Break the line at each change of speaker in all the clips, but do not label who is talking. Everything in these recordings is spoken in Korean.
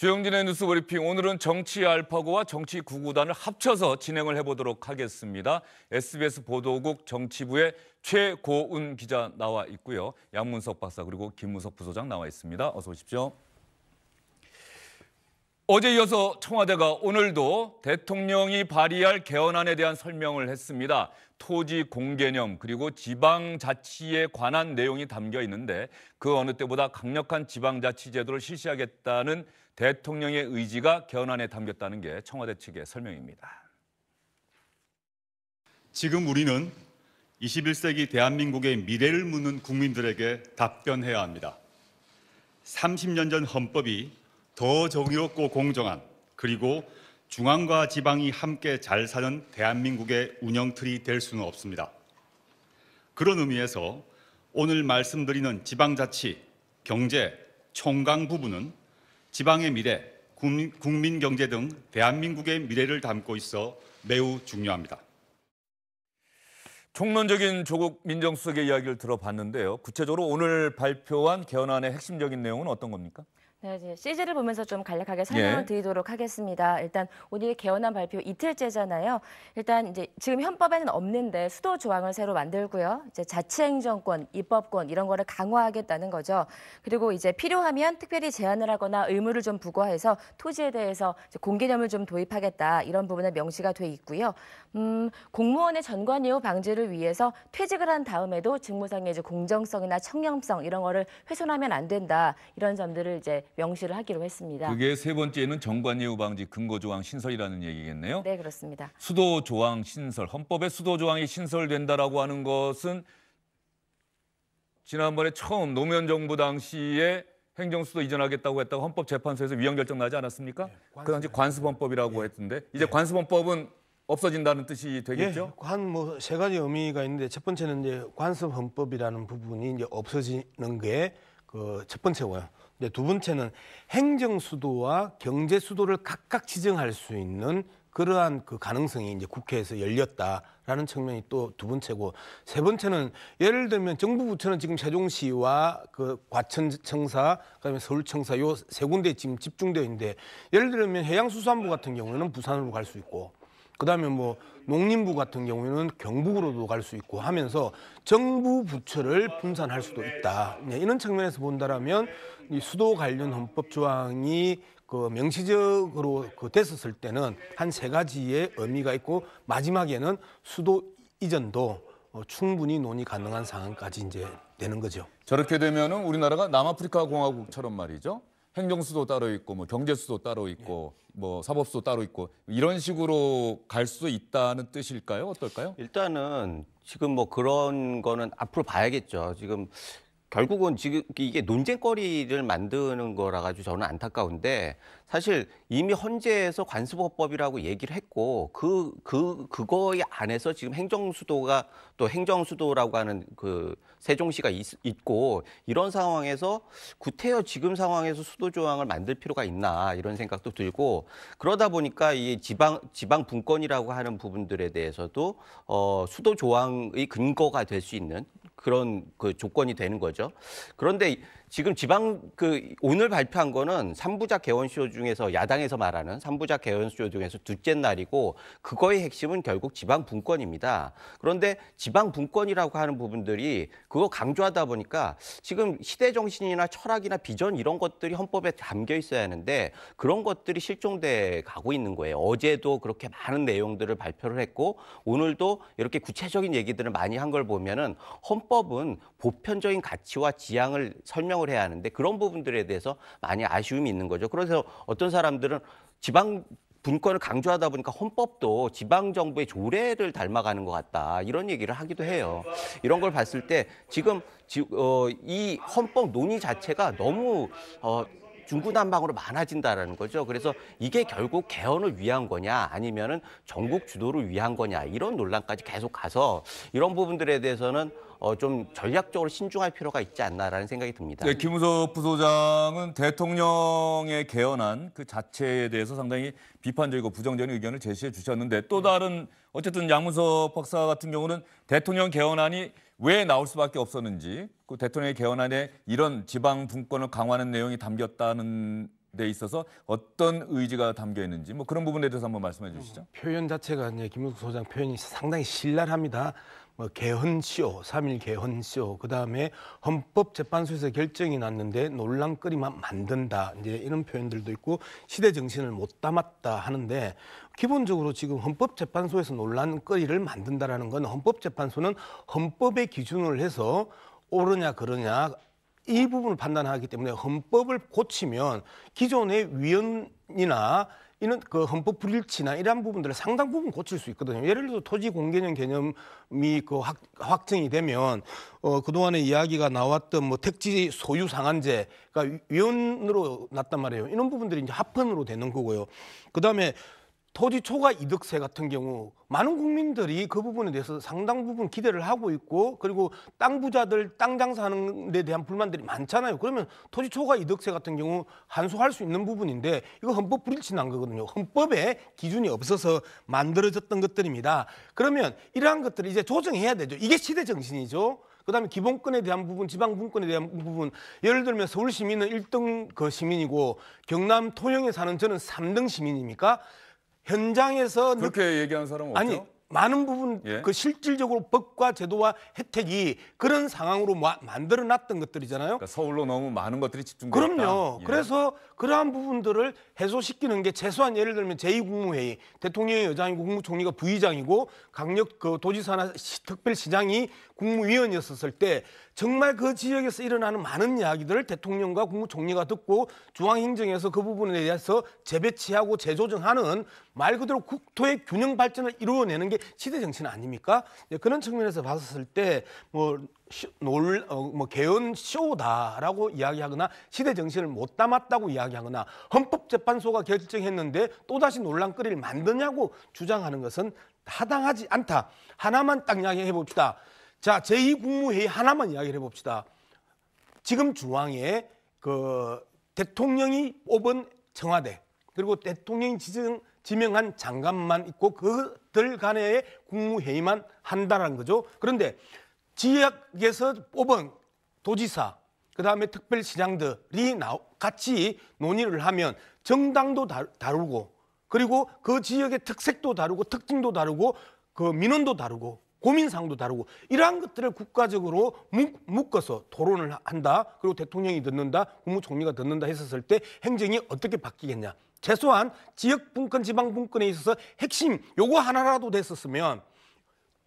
주영진의 뉴스 브리핑, 오늘은 정치 알파고와 정치 구구단을 합쳐서 진행을 해보도록 하겠습니다. SBS 보도국 정치부의 최고은 기자 나와 있고요. 양문석 박사 그리고 김무석 부소장 나와 있습니다. 어서 오십시오. 어제 이어서 청와대가 오늘도 대통령이 발의할 개헌안에 대한 설명을 했습니다. 토지 공개념 그리고 지방자치에 관한 내용이 담겨 있는데 그 어느 때보다 강력한 지방자치 제도를 실시하겠다는 대통령의 의지가 개헌안에 담겼다는 게 청와대 측의 설명입니다.
지금 우리는 21세기 대한민국의 미래를 묻는 국민들에게 답변해야 합니다. 30년 전 헌법이 더 정의롭고 공정한 그리고 중앙과 지방이 함께 잘 사는 대한민국의 운영틀이 될 수는 없습니다. 그런 의미에서 오늘 말씀드리는 지방자치, 경제, 총강 부분은 지방의 미래, 국민 경제 등 대한민국의 미래를 담고 있어 매우 중요합니다.
총론적인 조국 민정수석의 이야기를 들어봤는데요. 구체적으로 오늘 발표한 개헌안의 핵심적인 내용은 어떤 겁니까?
네, 이제 CG를 보면서 좀 간략하게 설명을 드리도록 하겠습니다. 일단 오늘 개헌안 발표 이틀째잖아요. 일단 이제 지금 헌법에는 없는데 수도 조항을 새로 만들고요. 이제 자치행정권, 입법권 이런 거를 강화하겠다는 거죠. 그리고 이제 필요하면 특별히 제한을 하거나 의무를 좀 부과해서 토지에 대해서 이제 공개념을 좀 도입하겠다 이런 부분은 명시가 돼 있고요. 공무원의 전관예우 방지를 위해서 퇴직을 한 다음에도 직무상의 이제 공정성이나 청렴성 이런 거를 훼손하면 안 된다 이런 점들을 이제 명시를 하기로 했습니다.
그게 세 번째는 정관예우 방지 근거조항 신설이라는 얘기겠네요.
네, 그렇습니다.
수도조항 신설, 헌법에 수도조항이 신설된다라고 하는 것은 지난번에 처음 노무현 정부 당시에 행정수도 이전하겠다고 했다고 헌법재판소에서 위헌결정 나지 않았습니까? 그 당시 관습헌법이라고 했던데 이제 관습헌법은 없어진다는 뜻이 되겠죠?
한 세 가지 의미가 있는데 첫 번째는 이제 관습헌법이라는 부분이 이제 없어지는 게 그 첫 번째고요. 근데 두 번째는 행정 수도와 경제 수도를 각각 지정할 수 있는 그러한 그 가능성이 이제 국회에서 열렸다라는 측면이 또 두 번째고, 세 번째는 예를 들면 정부 부처는 지금 세종시와 그 과천청사, 그다음에 서울청사 요 세 군데 지금 집중되어 있는데 예를 들면 해양수산부 같은 경우에는 부산으로 갈 수 있고. 그다음에 농림부 같은 경우에는 경북으로도 갈 수 있고 하면서 정부 부처를 분산할 수도 있다. 이런 측면에서 본다라면 이 수도 관련 헌법 조항이 그 명시적으로 됐었을 때는 한 세 가지의 의미가 있고 마지막에는 수도 이전도 충분히 논의 가능한 상황까지 이제 되는 거죠.
저렇게 되면은 우리나라가 남아프리카 공화국처럼 말이죠. 행정수도 따로 있고 경제수도 따로 있고 사법수도 따로 있고 이런 식으로 갈 수 있다는 뜻일까요? 어떨까요?
일단은 지금 그런 거는 앞으로 봐야겠죠. 지금 결국은 지금 이게 논쟁거리를 만드는 거라 가지고 저는 안타까운데, 사실 이미 헌재에서 관습헌법이라고 얘기를 했고 그거에 안에서 지금 행정수도가 또 행정수도라고 하는 그 세종시가 있고, 이런 상황에서 구태여 지금 상황에서 수도 조항을 만들 필요가 있나 이런 생각도 들고, 그러다 보니까 이 지방 분권이라고 하는 부분들에 대해서도 수도 조항의 근거가 될 수 있는 그런 그 조건이 되는 거죠. 그런데 지금 오늘 발표한 거는 3부작 개헌쇼 중에서 야당에서 말하는 3부작 개헌쇼 중에서 둘째 날이고, 그거의 핵심은 결국 지방 분권입니다. 그런데 지방 분권이라고 하는 부분들이 그거 강조하다 보니까 지금 시대 정신이나 철학이나 비전 이런 것들이 헌법에 담겨 있어야 하는데 그런 것들이 실종돼 가고 있는 거예요. 어제도 그렇게 많은 내용들을 발표를 했고 오늘도 이렇게 구체적인 얘기들을 많이 한 걸 보면은 헌법은 보편적인 가치와 지향을 설명을 해야 하는데 그런 부분들에 대해서 많이 아쉬움이 있는 거죠. 그래서 어떤 사람들은 지방 분권을 강조하다 보니까 헌법도 지방정부의 조례를 닮아가는 것 같다 이런 얘기를 하기도 해요. 이런 걸 봤을 때 지금 이 헌법 논의 자체가 너무 중구난방으로 많아진다라는 거죠. 그래서 이게 결국 개헌을 위한 거냐 아니면은 전국 주도를 위한 거냐 이런 논란까지 계속 가서 이런 부분들에 대해서는 좀 전략적으로 신중할 필요가 있지 않나라는 생각이 듭니다.
네, 김무석 부소장은 대통령의 개헌안 그 자체에 대해서 상당히 비판적이고 부정적인 의견을 제시해 주셨는데 또 다른 어쨌든 양문석 박사 같은 경우는 대통령 개헌안이 왜 나올 수밖에 없었는지, 그 대통령의 개헌안에 이런 지방 분권을 강화하는 내용이 담겼다는 데 있어서 어떤 의지가 담겨 있는지 뭐 그런 부분에 대해서 한번 말씀해 주시죠.
표현 자체가 이제 김문수 소장 표현이 상당히 신랄합니다. 뭐 개헌쇼, 3.1 개헌쇼, 그다음에 헌법재판소에서 결정이 났는데 논란거리만 만든다. 이제 이런 표현들도 있고 시대 정신을 못 담았다 하는데 기본적으로 지금 헌법재판소에서 논란거리를 만든다라는 건 헌법재판소는 헌법의 기준을 해서 옳으냐 그러냐 이 부분을 판단하기 때문에 헌법을 고치면 기존의 위헌이나 이런 그 헌법 불일치나 이러한 부분들을 상당 부분 고칠 수 있거든요. 예를 들어 토지 공개념 개념이 그 확정이 되면 그동안에 이야기가 나왔던 뭐 택지 소유 상한제가 위헌으로 났단 말이에요. 이런 부분들이 이제 합헌으로 되는 거고요. 그다음에 토지 초과 이득세 같은 경우 많은 국민들이 그 부분에 대해서 상당 부분 기대를 하고 있고 그리고 땅 부자들 땅 장사하는 데 대한 불만들이 많잖아요. 그러면 토지 초과 이득세 같은 경우 한수할 수 있는 부분인데 이거 헌법 불일치 난 거거든요. 헌법에 기준이 없어서 만들어졌던 것들입니다. 그러면 이러한 것들을 이제 조정해야 되죠. 이게 시대 정신이죠. 그다음에 기본권에 대한 부분, 지방분권에 대한 부분, 예를 들면 서울 시민은 1등 그 시민이고 경남 통영에 사는 저는 3등 시민입니까? 현장에서
그렇게 얘기하는 사람은 없죠?
아니 많은 부분
예.
그 실질적으로 법과 제도와 혜택이 그런 상황으로 만들어놨던 것들이잖아요.
그러니까 서울로 너무 많은 것들이 집중돼
그럼요.
있다. 예.
그래서 그러한 부분들을 해소시키는 게 최소한 예를 들면 제2국무회의 대통령이 의장이고 국무총리가 부의장이고 강력 그 도지사나 특별시장이 국무위원이었을 때 정말 그 지역에서 일어나는 많은 이야기들을 대통령과 국무총리가 듣고 중앙행정에서 그 부분에 대해서 재배치하고 재조정하는 말 그대로 국토의 균형 발전을 이루어내는 게 시대 정신 아닙니까? 그런 측면에서 봤을 때 뭐 개헌 쇼다라고 이야기하거나 시대 정신을 못 담았다고 이야기하거나 헌법재판소가 결정했는데 또다시 논란거리를 만드냐고 주장하는 것은 타당하지 않다. 하나만 딱 이야기해 봅시다. 자, 제2국무회의 하나만 이야기를 해봅시다. 지금 중앙에 그 대통령이 뽑은 청와대 그리고 대통령이 지명한 장관만 있고 그들 간의 국무회의만 한다는 거죠. 그런데 지역에서 뽑은 도지사 그다음에 특별시장들이 같이 논의를 하면 정당도 다르고 그리고 그 지역의 특색도 다르고 특징도 다르고 그 민원도 다르고 고민사항도 다르고 이러한 것들을 국가적으로 묶어서 토론을 한다. 그리고 대통령이 듣는다. 국무총리가 듣는다 했었을 때 행정이 어떻게 바뀌겠냐. 최소한 지역분권, 지방분권에 있어서 핵심 요거 하나라도 됐었으면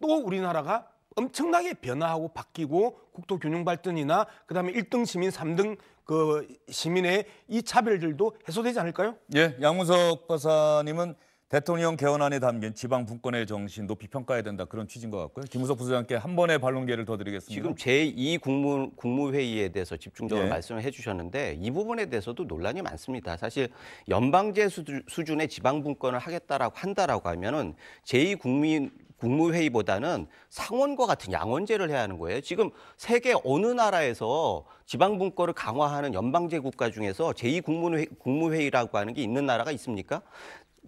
또 우리나라가 엄청나게 변화하고 바뀌고 국토 균형 발전이나 그다음에 1등 시민, 3등 그 시민의 이 차별들도 해소되지 않을까요?
예, 양문석 박사님은 대통령 개헌안에 담긴 지방 분권의 정신 높이 평가해야 된다 그런 취지인 것 같고요. 김무석 부소장께 한 번의 반론 기회를 더 드리겠습니다.
지금 제2 국무회의에 대해서 집중적으로
예.
말씀을 해주셨는데 이 부분에 대해서도 논란이 많습니다. 사실 연방제 수준의 지방 분권을 하겠다라고 한다라고 하면은 제2 국무회의보다는 상원과 같은 양원제를 해야 하는 거예요. 지금 세계 어느 나라에서 지방 분권을 강화하는 연방제 국가 중에서 제2 국무회의라고 하는 게 있는 나라가 있습니까?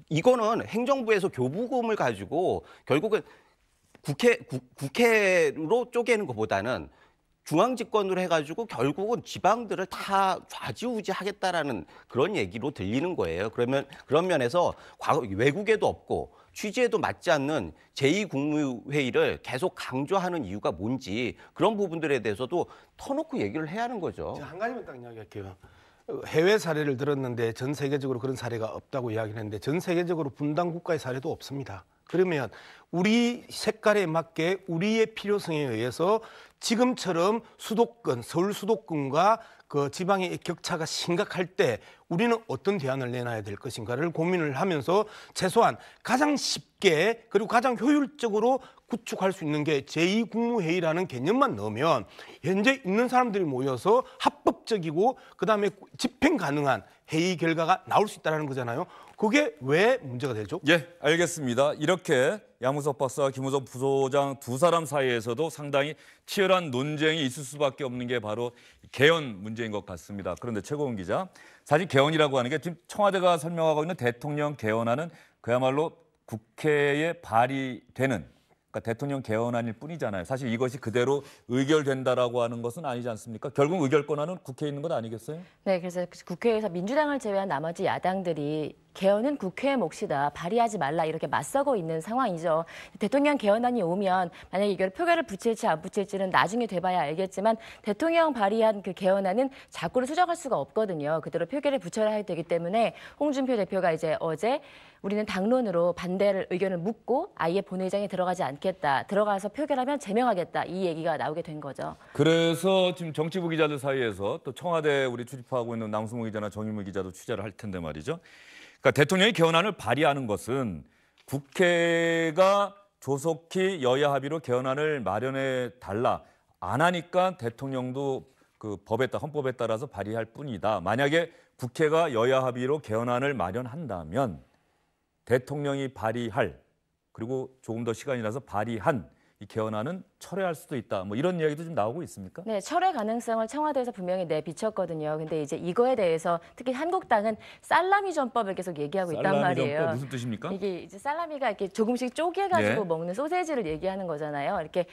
이거는 행정부에서 교부금을 가지고 결국은 국회로 쪼개는 것보다는 중앙집권으로 해가지고 결국은 지방들을 다 좌지우지하겠다라는 그런 얘기로 들리는 거예요. 그런 면에서 외국에도 없고 취지에도 맞지 않는 제2국무회의를 계속 강조하는 이유가 뭔지 그런 부분들에 대해서도 터놓고 얘기를 해야 하는 거죠.
한 가지만 딱 이야기할게요. 해외 사례를 들었는데 전 세계적으로 그런 사례가 없다고 이야기를 했는데 전 세계적으로 분단 국가의 사례도 없습니다. 그러면 우리 색깔에 맞게 우리의 필요성에 의해서 지금처럼 수도권, 서울 수도권과 그 지방의 격차가 심각할 때 우리는 어떤 대안을 내놔야 될 것인가를 고민을 하면서 최소한 가장 쉽게 그리고 가장 효율적으로 구축할 수 있는 게 제2국무회의라는 개념만 넣으면 현재 있는 사람들이 모여서 합법적이고 그다음에 집행 가능한 회의 결과가 나올 수 있다는 거잖아요. 그게 왜 문제가 되죠?
예, 알겠습니다. 이렇게 양문석 박사와 김무석 부소장 두 사람 사이에서도 상당히 치열한 논쟁이 있을 수밖에 없는 게 바로 개헌 문제인 것 같습니다. 그런데 최고은 기자, 사실 개헌이라고 하는 게 지금 청와대가 설명하고 있는 대통령 개헌안은 그야말로 국회에 발의되는 그러니까 대통령 개헌안일 뿐이잖아요. 사실 이것이 그대로 의결된다라고 하는 것은 아니지 않습니까? 결국 의결 권한은 국회에 있는 것 아니겠어요?
네, 그래서 국회에서 민주당을 제외한 나머지 야당들이 개헌은 국회의 몫이다, 발의하지 말라 이렇게 맞서고 있는 상황이죠. 대통령 개헌안이 오면 만약에 이걸 표결을 붙일지 안 붙일지는 나중에 돼봐야 알겠지만 대통령 발의한 그 개헌안은 자꾸를 수정할 수가 없거든요. 그대로 표결에 붙여야 되기 때문에 홍준표 대표가 이제 어제 우리는 당론으로 반대를 의견을 묻고 아예 본회의장에 들어가지 않겠다, 들어가서 표결하면 제명하겠다 이 얘기가 나오게 된 거죠.
그래서 지금 정치부 기자들 사이에서 또 청와대 우리 출입하고 있는 남승모 기자나 정유무 기자도 취재를 할 텐데 말이죠. 그러니까 대통령이 개헌안을 발의하는 것은 국회가 조속히 여야 합의로 개헌안을 마련해 달라 안 하니까 대통령도 그 헌법에 따라서 발의할 뿐이다. 만약에 국회가 여야 합의로 개헌안을 마련한다면 대통령이 발의할 그리고 조금 더 시간이 나서 발의한 이 개헌안은 철회할 수도 있다. 뭐 이런 이야기도 좀 나오고 있습니까?
네, 철회 가능성을 청와대에서 분명히 내비쳤거든요. 근데 이제 이거에 대해서 특히 한국당은 살라미 전법을 계속 얘기하고 있단
살라미
말이에요.
전법 무슨 뜻입니까?
이게 이제 살라미가 이렇게 조금씩 쪼개가지고
예.
먹는 소세지를 얘기하는 거잖아요. 이렇게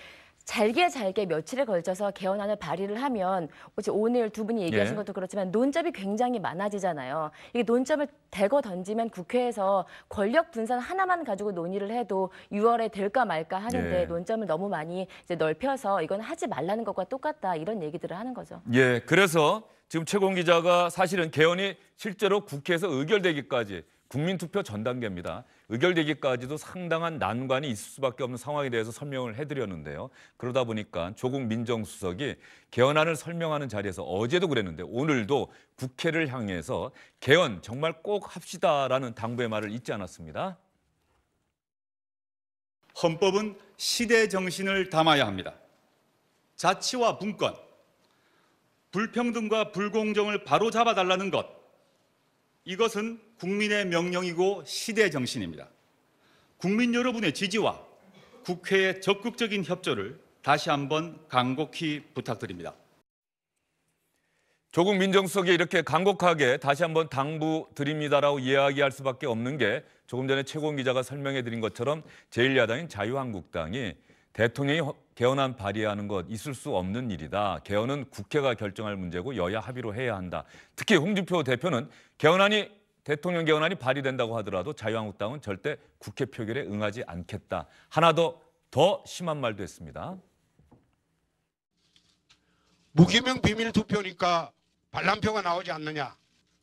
잘게 며칠에 걸쳐서 개헌안을 발의를 하면 오늘 두 분이 얘기하신
예.
것도 그렇지만 논점이 굉장히 많아지잖아요. 이게 논점을 대거 던지면 국회에서 권력 분산 하나만 가지고 논의를 해도 6월에 될까 말까 하는데
예.
논점을 너무 많이 이제 넓혀서 이건 하지 말라는 것과 똑같다 이런 얘기들을 하는 거죠.
예, 그래서 지금 최고원 기자가 사실은 개헌이 실제로 국회에서 의결되기까지 국민투표 전 단계입니다. 의결되기까지도 상당한 난관이 있을 수밖에 없는 상황에 대해서 설명을 해드렸는데요. 그러다 보니까 조국 민정수석이 개헌안을 설명하는 자리에서 어제도 그랬는데 오늘도 국회를 향해서 개헌 정말 꼭 합시다라는 당부의 말을 잊지 않았습니다.
헌법은 시대 정신을 담아야 합니다. 자치와 분권, 불평등과 불공정을 바로잡아달라는 것, 이것은 국민의 명령이고 시대 정신입니다. 국민 여러분의 지지와 국회의 적극적인 협조를 다시 한번 간곡히 부탁드립니다.
조국 민정수석이 이렇게 간곡하게 다시 한번 당부드립니다라고 이야기할 수밖에 없는 게 조금 전에 최고원 기자가 설명해 드린 것처럼 제1야당인 자유한국당이 대통령이 개헌안 발의하는 것 있을 수 없는 일이다. 개헌은 국회가 결정할 문제고 여야 합의로 해야 한다. 특히 홍준표 대표는 대통령 개헌안이 발의된다고 하더라도 자유한국당은 절대 국회 표결에 응하지 않겠다. 하나 더 심한 말도 했습니다.
무기명 비밀 투표니까 반란표가 나오지 않느냐.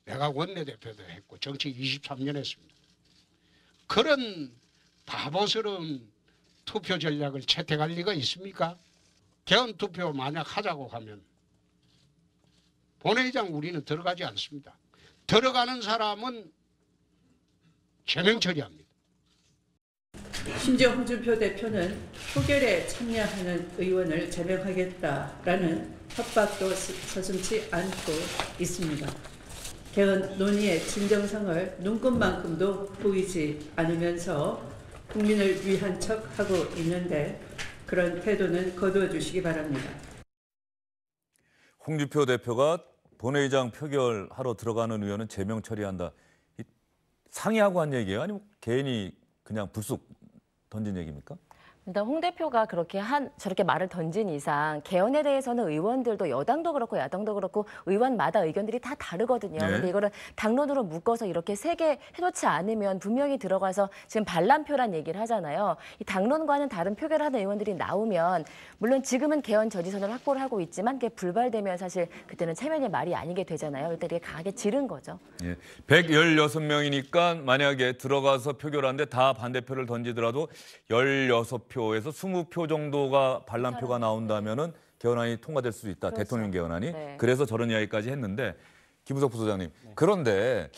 내가 원내대표도 했고 정치 23년 했습니다. 그런 바보스러운 투표 전략을 채택할 리가 있습니까? 개헌 투표 만약 하자고 하면 본회의장 우리는 들어가지 않습니다. 들어가는 사람은 제명 처리합니다.
심지어 홍준표 대표는 표결에 참여하는 의원을 제명하겠다라는 협박도 서슴지 않고 있습니다. 개헌 논의의 진정성을 눈꽃만큼도 보이지 않으면서 국민을 위한 척하고 있는데 그런 태도는 거두어 주시기 바랍니다.
홍준표 대표가 본회의장 표결하러 들어가는 의원은 제명 처리한다. 상의하고 한 얘기예요? 아니면 개인이 그냥 불쑥 던진 얘기입니까?
일단 홍 대표가 저렇게 말을 던진 이상 개헌에 대해서는 의원들도 여당도 그렇고 야당도 그렇고 의원마다 의견들이 다 다르거든요.
네.
근데 이거를 당론으로 묶어서 이렇게 세게 해놓지 않으면 분명히 들어가서 지금 반란표란 얘기를 하잖아요. 이 당론과는 다른 표결을 하는 의원들이 나오면 물론 지금은 개헌 저지선을 확보를 하고 있지만 그게 불발되면 사실 그때는 체면이 말이 아니게 되잖아요. 일단 이게 강하게 지른 거죠.
예, 116명이니까 만약에 들어가서 표결하는데 다 반대표를 던지더라도 16표에서 20표 정도가 반란표가 나온다면은 개헌안이 통과될 수 있다.
그렇죠.
대통령 개헌안이.
네.
그래서 저런 이야기까지 했는데 김우석 부소장님. 그런데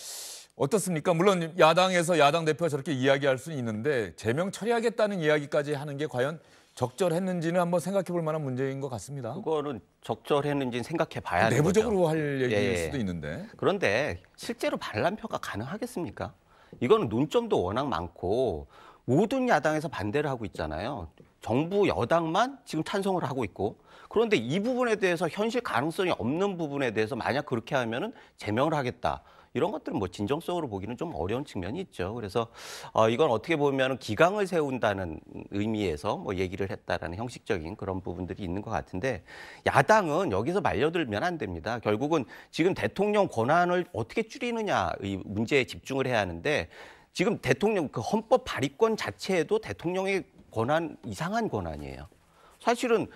어떻습니까? 물론 야당에서 야당 대표가 저렇게 이야기할 수는 있는데 제명 처리하겠다는 이야기까지 하는 게 과연 적절했는지는 한번 생각해 볼 만한 문제인 것 같습니다.
그거는 적절했는지는 생각해 봐야 하는
내부적으로
거죠.
할 얘기일
예.
수도 있는데.
그런데 실제로 반란표가 가능하겠습니까? 이거는 논점도 워낙 많고 모든 야당에서 반대를 하고 있잖아요. 정부 여당만 지금 찬성을 하고 있고 그런데 이 부분에 대해서 현실 가능성이 없는 부분에 대해서 만약 그렇게 하면은 제명을 하겠다. 이런 것들은 뭐 진정성으로 보기는 좀 어려운 측면이 있죠. 그래서 이건 어떻게 보면 기강을 세운다는 의미에서 뭐 얘기를 했다라는 형식적인 그런 부분들이 있는 것 같은데 야당은 여기서 말려들면 안 됩니다. 결국은 지금 대통령 권한을 어떻게 줄이느냐 이 문제에 집중을 해야 하는데 지금 대통령 그 헌법 발의권 자체에도 대통령의 권한 이상한 권한이에요. 사실은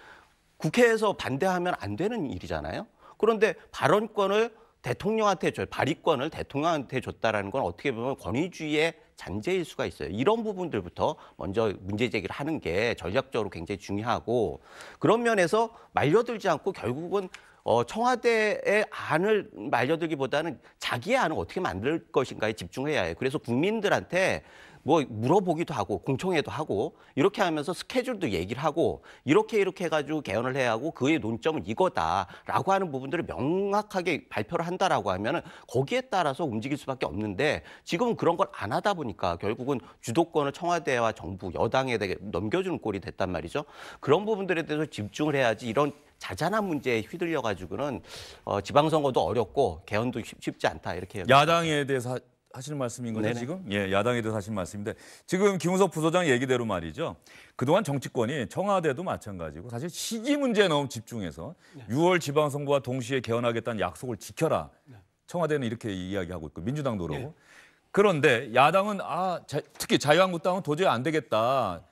국회에서 반대하면 안 되는 일이잖아요. 그런데 발언권을 대통령한테 줘요. 발의권을 대통령한테 줬다라는 건 어떻게 보면 권위주의의 잔재일 수가 있어요. 이런 부분들부터 먼저 문제 제기를 하는 게 전략적으로 굉장히 중요하고 그런 면에서 말려들지 않고 결국은 청와대의 안을 말려들기보다는 자기의 안을 어떻게 만들 것인가에 집중해야 해요. 그래서 국민들한테 뭐 물어보기도 하고 공청회도 하고 이렇게 하면서 스케줄도 얘기를 하고 이렇게 해가지고 개헌을 해야 하고 그의 논점은 이거다라고 하는 부분들을 명확하게 발표를 한다라고 하면은 거기에 따라서 움직일 수밖에 없는데 지금은 그런 걸 안 하다 보니까 결국은 주도권을 청와대와 정부 여당에게 넘겨주는 꼴이 됐단 말이죠. 그런 부분들에 대해서 집중을 해야지 이런 자잘한 문제에 휘둘려 가지고는 지방선거도 어렵고 개헌도 쉽지 않다 이렇게
야당에 대해서 하시는 말씀인 거죠,
네네.
지금? 예, 야당에 대해서 하시는 말씀인데 지금 김우석 부소장 얘기대로 말이죠. 그동안 정치권이 청와대도 마찬가지고 사실 시기 문제에 너무 집중해서 6월 지방선거와 동시에 개헌하겠다는 약속을 지켜라. 청와대는 이렇게 이야기하고 있고 민주당도 그러고. 그런데 야당은 특히 자유한국당은 도저히 안 되겠다.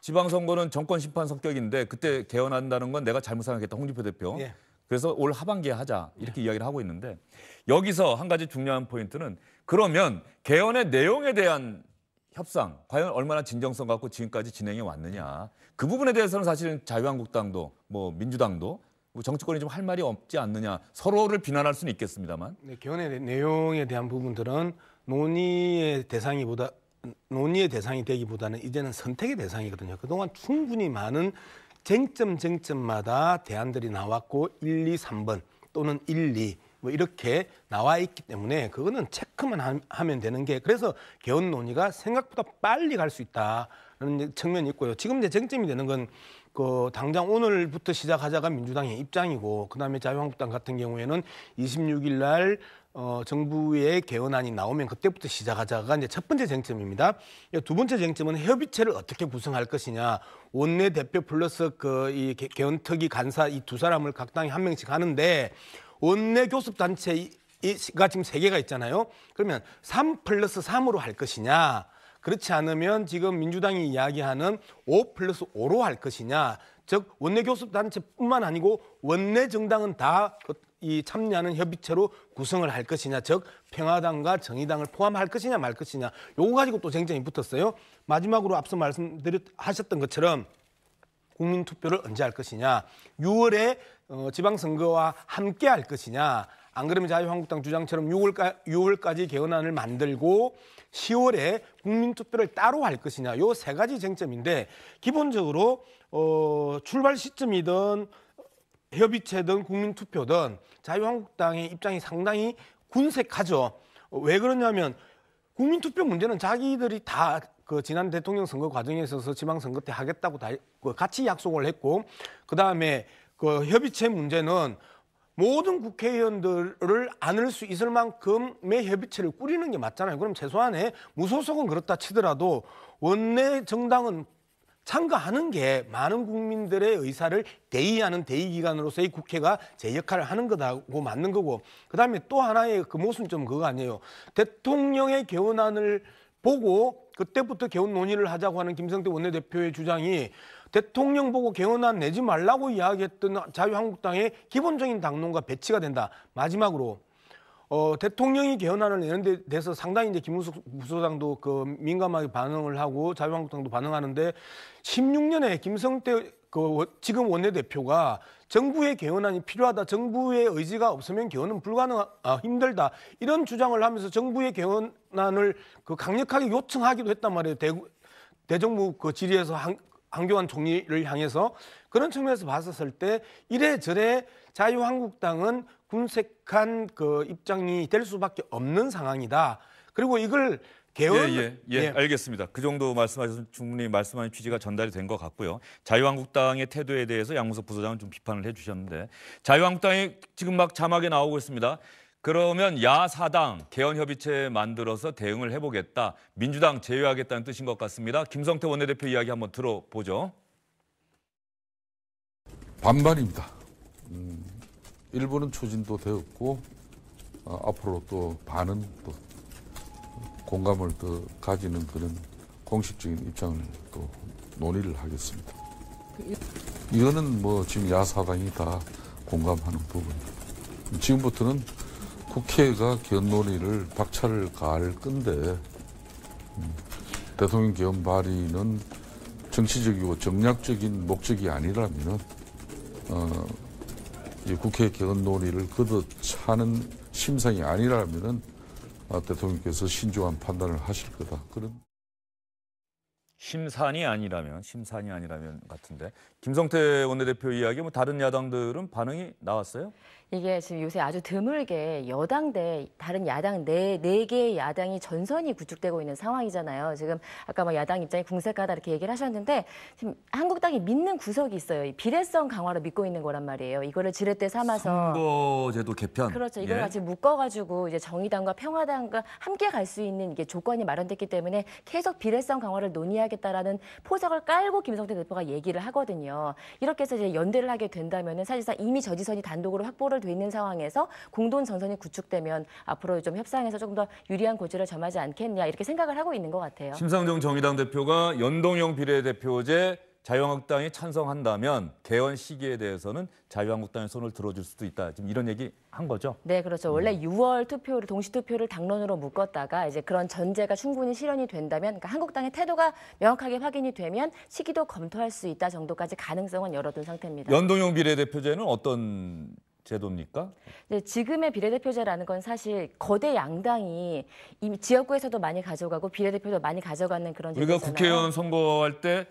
지방선거는 정권 심판 성격인데 그때 개헌한다는 건 내가 잘못 생각했다. 홍준표 대표.
예.
그래서 올 하반기에 하자 이렇게 이야기를 하고 있는데 여기서 한 가지 중요한 포인트는 그러면 개헌의 내용에 대한 협상 과연 얼마나 진정성 갖고 지금까지 진행해 왔느냐 그 부분에 대해서는 사실은 자유한국당도 뭐 민주당도 뭐 정치권이 좀 할 말이 없지 않느냐 서로를 비난할 수는 있겠습니다만
네, 개헌의 내용에 대한 부분들은 논의의 대상이 되기보다는 이제는 선택의 대상이거든요. 그동안 충분히 많은 쟁점마다 대안들이 나왔고 1, 2, 3번 또는 1, 2 뭐 이렇게 나와 있기 때문에 그거는 체크만 하면 되는 게 그래서 개헌 논의가 생각보다 빨리 갈 수 있다는 측면이 있고요. 지금 이제 쟁점이 되는 건 그 당장 오늘부터 시작하자가 민주당의 입장이고 그다음에 자유한국당 같은 경우에는 26일 날 정부의 개헌안이 나오면 그때부터 시작하자가 이제 첫 번째 쟁점입니다. 두 번째 쟁점은 협의체를 어떻게 구성할 것이냐. 원내 대표 플러스 이 개헌특위 간사 이 두 사람을 각 당이 한 명씩 하는데 원내 교섭 단체가 지금 3개가 있잖아요. 그러면 3+3으로 할 것이냐. 그렇지 않으면 지금 민주당이 이야기하는 5+5로 할 것이냐. 즉 원내 교섭 단체뿐만 아니고 원내 정당은 다 이 참여하는 협의체로 구성을 할 것이냐, 즉 평화당과 정의당을 포함할 것이냐 말 것이냐, 요거 가지고 또 쟁점이 붙었어요. 마지막으로 앞서 하셨던 것처럼 국민 투표를 언제 할 것이냐, 6월에 지방선거와 함께 할 것이냐, 안 그러면 자유한국당 주장처럼 6월까지 개헌안을 만들고 10월에 국민 투표를 따로 할 것이냐, 요 3가지 쟁점인데 기본적으로 출발 시점이든 협의체든 국민투표든 자유한국당의 입장이 상당히 군색하죠. 왜 그러냐면 국민투표 문제는 자기들이 다 그 지난 대통령 선거 과정에 있어서 지방선거 때 하겠다고 다 같이 약속을 했고 그다음에 그 협의체 문제는 모든 국회의원들을 안을 수 있을 만큼의 협의체를 꾸리는 게 맞잖아요. 그럼 최소한의 무소속은 그렇다 치더라도 원내 정당은 참가하는 게 많은 국민들의 의사를 대의하는 대의기관으로서의 국회가 제 역할을 하는 거다고 맞는 거고 그다음에 또 하나의 그 모순점은 그거 아니에요. 대통령의 개헌안을 보고 그때부터 개헌 논의를 하자고 하는 김성태 원내대표의 주장이 대통령 보고 개헌안 내지 말라고 이야기했던 자유한국당의 기본적인 당론과 배치가 된다. 마지막으로 대통령이 개헌안을 내는 데 대해서 상당히 이제 김우석 부소장도 그 민감하게 반응을 하고 자유한국당도 반응하는데 16년에 김성태 지금 원내대표가 정부의 개헌안이 필요하다. 정부의 의지가 없으면 개헌은 힘들다. 이런 주장을 하면서 정부의 개헌안을 강력하게 요청하기도 했단 말이에요. 대정부 그 질의에서 한교안 총리를 향해서 그런 측면에서 봤었을 때 이래저래 자유한국당은 군색한 그 입장이 될 수밖에 없는 상황이다. 그리고 이걸 개헌
알겠습니다. 그 정도 말씀하셔서 충분히 말씀하신 취지가 전달이 된 것 같고요. 자유한국당의 태도에 대해서 양무석 부소장은 좀 비판을 해주셨는데 자유한국당이 지금 막 자막에 나오고 있습니다. 그러면 야사당 개헌협의체 만들어서 대응을 해보겠다. 민주당 제외하겠다는 뜻인 것 같습니다. 김성태 원내대표 이야기 한번 들어보죠.
반반입니다. 일부는 추진도 되었고 앞으로 또 반은 또 공감을 더 가지는 그런 공식적인 입장을 또 논의를 하겠습니다. 이거는 뭐 지금 야사당이 다 공감하는 부분입니다. 지금부터는 국회가 개헌 논의를 박차를 가할 건데 대통령 개헌 발의는 정치적이고 정략적인 목적이 아니라면은 이 국회 개헌 논의를 걷어차는 심상이 아니라면은 대통령께서 신중한 판단을 하실 거다. 그런.
심산이 아니라면 같은데 김성태 원내대표 이야기 뭐 다른 야당들은 반응이 나왔어요?
이게 지금 요새 아주 드물게 여당 대 다른 야당 네 개의 야당이 전선이 구축되고 있는 상황이잖아요. 지금 아까 뭐 야당 입장이 궁색하다 이렇게 얘기를 하셨는데 지금 한국당이 믿는 구석이 있어요. 이 비례성 강화를 믿고 있는 거란 말이에요. 이거를 지렛대 삼아서
선거제도 개편.
그렇죠. 이걸 같이 묶어가지고 이제 정의당과 평화당과 함께 갈 수 있는 이게 조건이 마련됐기 때문에 계속 비례성 강화를 논의하겠다라는 포석을 깔고 김성태 대표가 얘기를 하거든요. 이렇게 해서 이제 연대를 하게 된다면은 사실상 이미 저지선이 단독으로 확보를 돼 있는 상황에서 공동 전선이 구축되면 앞으로 좀 협상에서 조금 더 유리한 고지를 점하지 않겠냐 이렇게 생각을 하고 있는 것 같아요.
심상정 정의당 대표가 연동형 비례대표제 자유한국당이 찬성한다면 개헌 시기에 대해서는 자유한국당의 손을 들어줄 수도 있다. 지금 이런 얘기 한 거죠?
네, 그렇죠. 원래 6월 투표를 동시투표를 당론으로 묶었다가 이제 그런 전제가 충분히 실현이 된다면 그러니까 한국당의 태도가 명확하게 확인이 되면 시기도 검토할 수 있다 정도까지 가능성은 열어둔 상태입니다.
연동형 비례대표제는 어떤 제도입니까?
네, 지금의 비례대표제라는 건 사실 거대 양당이 이미 지역구에서도 많이 가져가고 비례대표도 많이 가져가는 그런 제도잖아요.
우리가 국회의원 선거할 때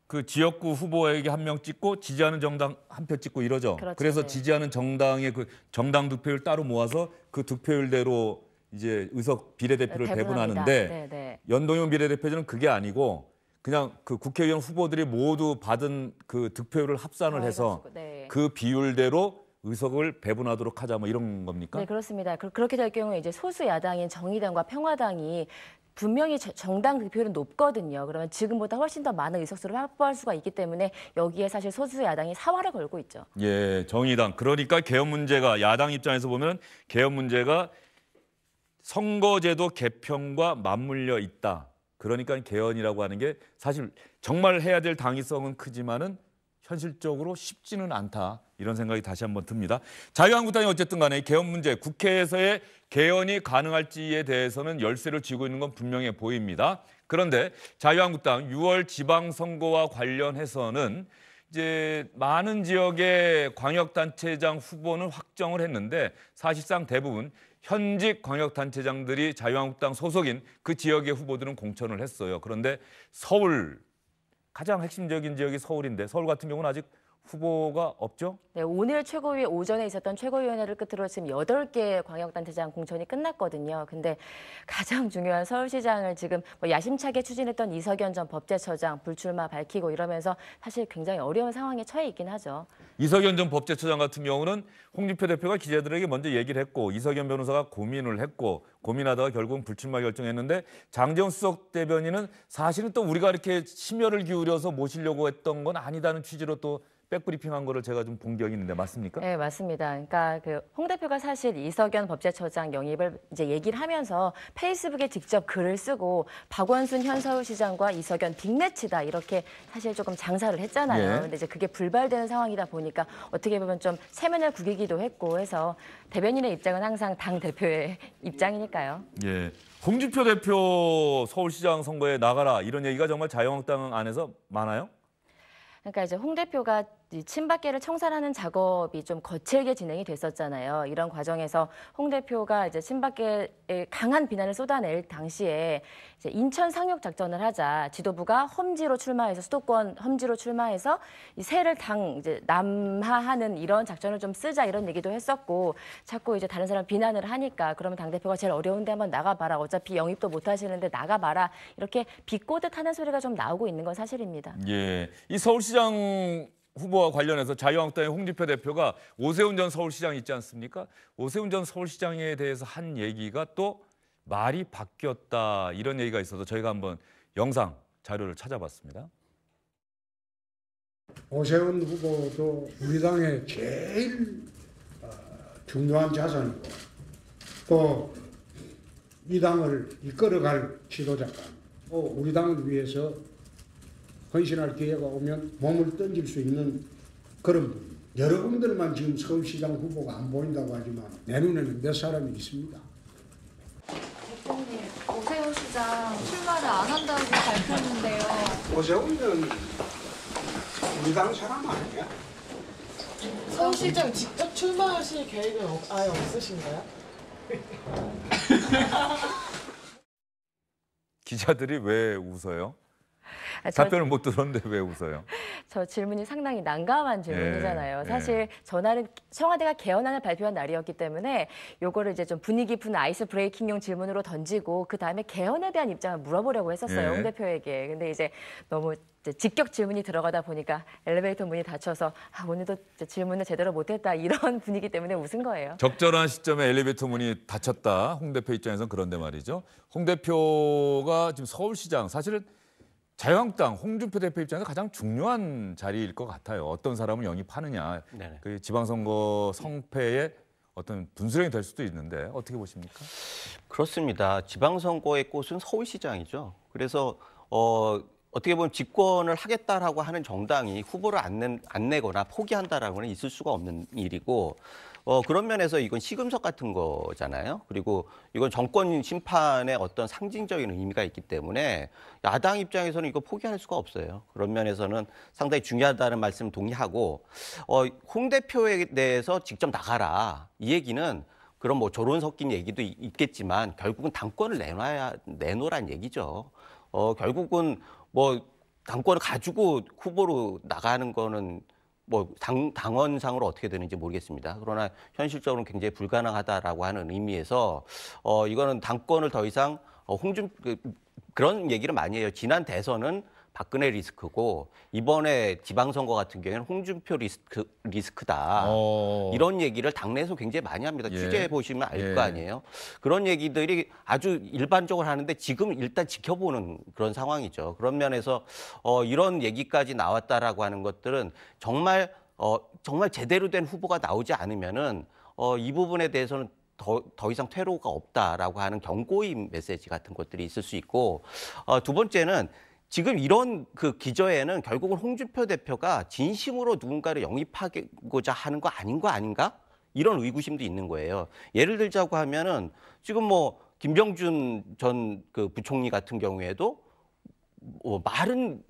그 지역구 후보에게 한 명 찍고 지지하는 정당 한 표 찍고 이러죠.
그렇죠,
그래서
네.
지지하는 정당의 그 정당 득표율 따로 모아서 그 득표율대로 이제 의석 비례대표를
배분합니다.
배분하는데
네, 네.
연동형 비례대표제는 그게 아니고 그냥 그 국회의원 후보들이 모두 받은 그 득표율을 합산을 해서
네.
그 비율대로 의석을 배분하도록 하자 뭐 이런 겁니까?
네, 그렇습니다. 그렇게 될 경우에 이제 소수 야당인 정의당과 평화당이 분명히 정당 득표율은 높거든요. 그러면 지금보다 훨씬 더 많은 의석수를 확보할 수가 있기 때문에 여기에 사실 소수 야당이 사활을 걸고 있죠.
예, 정의당. 그러니까 개헌 문제가 야당 입장에서 보면 개헌 문제가 선거제도 개편과 맞물려 있다. 그러니까 개헌이라고 하는 게 사실 정말 해야 될 당위성은 크지만은 현실적으로 쉽지는 않다. 이런 생각이 다시 한번 듭니다. 자유한국당이 어쨌든 간에 개헌 문제, 국회에서의 개헌이 가능할지에 대해서는 열쇠를 쥐고 있는 건 분명해 보입니다. 그런데 자유한국당 6월 지방선거와 관련해서는 이제 많은 지역의 광역단체장 후보는 확정을 했는데 사실상 대부분 현직 광역단체장들이 자유한국당 소속인 그 지역의 후보들은 공천을 했어요. 그런데 서울, 가장 핵심적인 지역이 서울인데 서울 같은 경우는 아직 후보가 없죠?
네, 오늘 최고위 오전에 있었던 최고위원회를 끝으로 지금 8개 광역단체장 공천이 끝났거든요. 근데 가장 중요한 서울시장을 지금 뭐 야심차게 추진했던 이석연 전 법제처장 불출마 밝히고 이러면서 사실 굉장히 어려운 상황에 처해 있긴 하죠.
이석연 전 법제처장 같은 경우는 홍준표 대표가 기자들에게 먼저 얘기를 했고 이석연 변호사가 고민을 했고 고민하다가 결국은 불출마 결정했는데 장제원 수석 대변인은 사실은 또 우리가 이렇게 심혈을 기울여서 모시려고 했던 건 아니다는 취지로 또 백브리핑한 거를 제가 좀 본 기억이 있는데 맞습니까?
네, 맞습니다. 그러니까 그 홍 대표가 사실 이석연 법제처장 영입을 이제 얘기를 하면서 페이스북에 직접 글을 쓰고 박원순 현 서울시장과 이석연 빅매치다 이렇게 사실 조금 장사를 했잖아요.
예.
근데 이제 그게 불발되는 상황이다 보니까 어떻게 보면 좀 체면을 구기기도 했고 해서 대변인의 입장은 항상 당 대표의 입장이니까요.
예. 홍준표 대표 서울시장 선거에 나가라 이런 얘기가 정말 자유한국당 안에서 많아요?
그러니까 이제 홍 대표가 이 친박계를 청산하는 작업이 좀 거칠게 진행이 됐었잖아요. 이런 과정에서 홍 대표가 이제 친박계에 강한 비난을 쏟아낼 당시에 이제 인천 상륙 작전을 하자 지도부가 험지로 출마해서 수도권 험지로 출마해서 이 세를 이제 남하하는 이런 작전을 좀 쓰자 이런 얘기도 했었고 자꾸 이제 다른 사람 비난을 하니까 그러면 당 대표가 제일 어려운데 한번 나가봐라. 어차피 영입도 못 하시는데 나가봐라. 이렇게 비꼬듯 하는 소리가 좀 나오고 있는 건 사실입니다.
예. 이 서울시장 후보와 관련해서 자유한국당의 홍준표 대표가 오세훈 전 서울시장이 있지 않습니까? 오세훈 전 서울시장에 대해서 한 얘기가 또 말이 바뀌었다 이런 얘기가 있어서 저희가 한번 영상 자료를 찾아봤습니다.
오세훈 후보도 우리 당의 제일 중요한 자산이고 또 이 당을 이끌어갈 지도자가 우리 당을 위해서 헌신할 기회가 오면 몸을 던질 수 있는 그런 분. 여러분들만 지금 서울시장 후보가 안 보인다고 하지만 내 눈에는 몇 사람이 있습니다.
대표님, 오세훈 시장 출마를 안 한다고 밝혔는데요.
오세훈은 우리 당 사람 아니야?
서울시장 직접 출마하실 계획은 아예 없으신가요?
기자들이 왜 웃어요? 답변을 못 들었는데 왜 웃어요?
저 질문이 상당히 난감한 질문이잖아요.
예,
사실 전날은 청와대가 개헌안을 발표한 날이었기 때문에 요거를 이제 좀 분위기 푸는 아이스 브레이킹용 질문으로 던지고 그 다음에 개헌에 대한 입장을 물어보려고 했었어요.
예.
홍 대표에게. 근데 이제 너무 이제 직격 질문이 들어가다 보니까 엘리베이터 문이 닫혀서 오늘도 질문을 제대로 못했다 이런 분위기 때문에 웃은 거예요.
적절한 시점에 엘리베이터 문이 닫혔다. 홍 대표 입장에서는 그런데 말이죠. 홍 대표가 지금 서울시장 사실은 자유한국당 홍준표 대표 입장에서 가장 중요한 자리일 것 같아요. 어떤 사람을 영입하느냐.
네네.
그 지방선거 성패의 어떤 분수령이 될 수도 있는데 어떻게 보십니까?
그렇습니다. 지방선거의 꽃은 서울시장이죠. 그래서 어떻게 보면 집권을 하겠다라고 하는 정당이 후보를 안 내거나 포기한다라고는 있을 수가 없는 일이고 그런 면에서 이건 시금석 같은 거잖아요. 그리고 이건 정권 심판의 어떤 상징적인 의미가 있기 때문에 야당 입장에서는 이거 포기할 수가 없어요. 그런 면에서는 상당히 중요하다는 말씀 동의하고 홍 대표에 대해서 직접 나가라. 이 얘기는 그런 뭐 조론 섞인 얘기도 있겠지만 결국은 당권을 내놓으란 얘기죠. 결국은 뭐 당권을 가지고 후보로 나가는 거는 뭐 당원상으로 어떻게 되는지 모르겠습니다. 그러나 현실적으로는 굉장히 불가능하다라고 하는 의미에서 이거는 당권을 더 이상 그런 얘기를 많이 해요. 지난 대선은 박근혜 리스크고 이번에 지방선거 같은 경우에는 홍준표 리스크다. 이런 얘기를 당내에서 굉장히 많이 합니다.
예.
취재해 보시면 알
예.
거 아니에요. 그런 얘기들이 아주 일반적으로 하는데 지금 일단 지켜보는 그런 상황이죠. 그런 면에서 이런 얘기까지 나왔다라고 하는 것들은 정말 제대로 된 후보가 나오지 않으면은 이 부분에 대해서는 더 이상 퇴로가 없다라고 하는 경고의 메시지 같은 것들이 있을 수 있고 두 번째는 지금 이런 그 기저에는 결국은 홍준표 대표가 진심으로 누군가를 영입하고자 하는 거 아닌가? 이런 의구심도 있는 거예요. 예를 들자고 하면은 지금 뭐 김병준 전 그 부총리 같은 경우에도 말은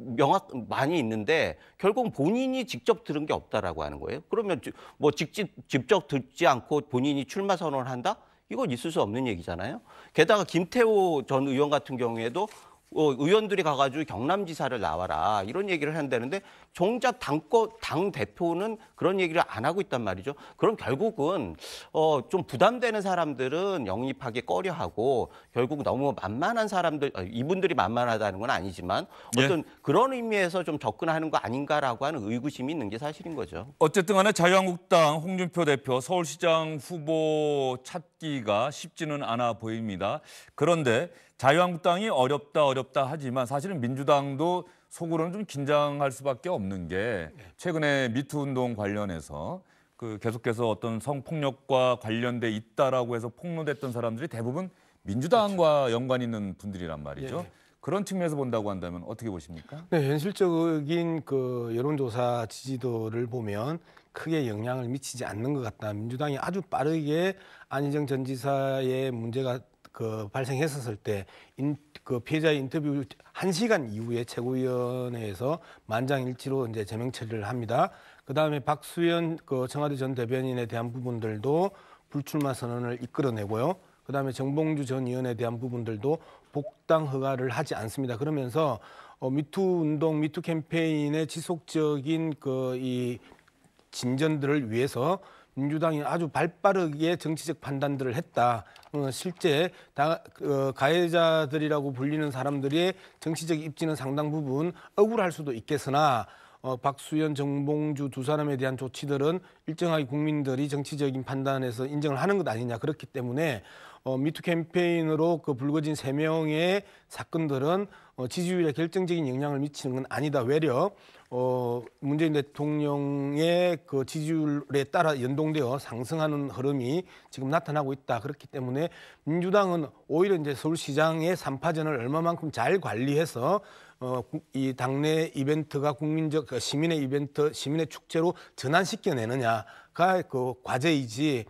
많이 있는데 결국은 본인이 직접 들은 게 없다라고 하는 거예요. 그러면 뭐 직접 듣지 않고 본인이 출마 선언을 한다? 이건 있을 수 없는 얘기잖아요. 게다가 김태호 전 의원 같은 경우에도 의원들이 가가지고 경남지사를 나와라 이런 얘기를 한다는데 정작 당 대표는 그런 얘기를 안 하고 있단 말이죠. 그럼 결국은 좀 부담되는 사람들은 영입하기 꺼려하고 결국 너무 만만한 사람들 이분들이 만만하다는 건 아니지만 어떤 그런 의미에서 좀 접근하는 거 아닌가라고 하는 의구심이 있는 게 사실인 거죠.
어쨌든 간에 자유한국당 홍준표 대표 서울시장 후보 찾기가 쉽지는 않아 보입니다. 그런데 자유한국당이 어렵다 하지만 사실은 민주당도 속으로는 좀 긴장할 수밖에 없는 게 최근에 미투 운동 관련해서 그 계속해서 어떤 성폭력과 관련돼 있다라고 해서 폭로됐던 사람들이 대부분 민주당과 연관 있는 분들이란 말이죠. 그런 측면에서 본다고 한다면 어떻게 보십니까?
네, 현실적인 그 여론조사 지지도를 보면 크게 영향을 미치지 않는 것 같다. 민주당이 아주 빠르게 안희정 전 지사의 문제가 발생했었을 때 그 피해자의 인터뷰 1시간 이후에 최고위원회에서 만장일치로 이제 제명 처리를 합니다. 그다음에 박수현 청와대 전 대변인에 대한 부분들도 불출마 선언을 이끌어내고요. 그다음에 정봉주 전 의원에 대한 부분들도 복당 허가를 하지 않습니다. 그러면서 미투 운동, 미투 캠페인의 지속적인 이 진전들을 위해서 민주당이 아주 발빠르게 정치적 판단들을 했다. 실제 가해자들이라고 불리는 사람들의 정치적 입지는 상당 부분 억울할 수도 있겠으나 박수현, 정봉주 두 사람에 대한 조치들은 일정하게 국민들이 정치적인 판단에서 인정을 하는 것 아니냐. 그렇기 때문에 미투 캠페인으로 그 불거진 3명의 사건들은 지지율에 결정적인 영향을 미치는 건 아니다. 외려 문재인 대통령의 그 지지율에 따라 연동되어 상승하는 흐름이 지금 나타나고 있다. 그렇기 때문에 민주당은 오히려 이제 서울시장의 3파전을 얼마만큼 잘 관리해서 이 당내 이벤트가 국민적 시민의 이벤트, 시민의 축제로 전환시켜내느냐가 그 과제이지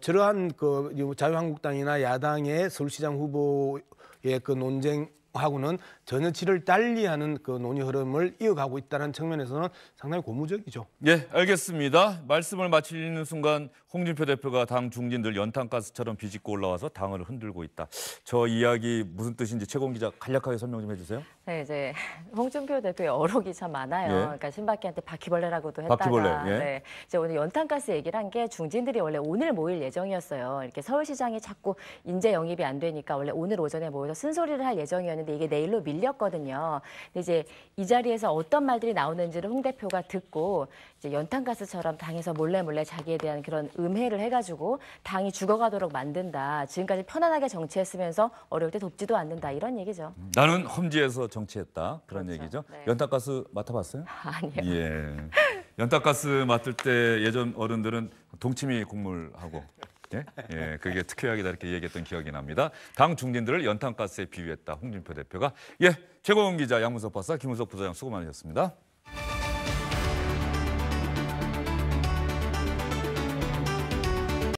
저러한 그 자유한국당이나 야당의 서울시장 후보의 그 논쟁하고는 전혀 질을 달리하는 그 논의 흐름을 이어가고 있다는 측면에서는 상당히 고무적이죠.
예, 알겠습니다. 말씀을 마치는 순간 홍준표 대표가 당 중진들 연탄가스처럼 비집고 올라와서 당을 흔들고 있다. 저 이야기 무슨 뜻인지 최고원 기자 간략하게 설명 좀 해주세요.
네, 이제 홍준표 대표의 어록이 참 많아요.
예.
그러니까 신박이한테 바퀴벌레라고도 했다가,
바퀴벌레, 예.
네, 이제 오늘 연탄가스 얘기를 한 게 중진들이 원래 오늘 모일 예정이었어요. 이렇게 서울시장이 자꾸 인재 영입이 안 되니까 원래 오늘 오전에 모여서 쓴소리를 할 예정이었는데 이게 내일로 밀렸거든요. 근데 이제 이 자리에서 어떤 말들이 나오는지를 홍 대표가 듣고 이제 연탄가스처럼 당에서 몰래 자기에 대한 그런 음해를 해가지고 당이 죽어가도록 만든다. 지금까지 편안하게 정치했으면서 어려울 때 돕지도 않는다. 이런 얘기죠.
나는 험지에서 정치했다. 그런
그렇죠.
얘기죠.
네.
연탄가스 맡아봤어요?
아니요.
예. 연탄가스 맡을 때 예전 어른들은 동치미 국물하고 예, 그게 특효약이다 이렇게 얘기했던 기억이 납니다. 당 중진들을 연탄가스에 비유했다. 홍준표 대표가. 예, 최고원 기자, 양문석 박사, 김은석 부사장 수고 많으셨습니다.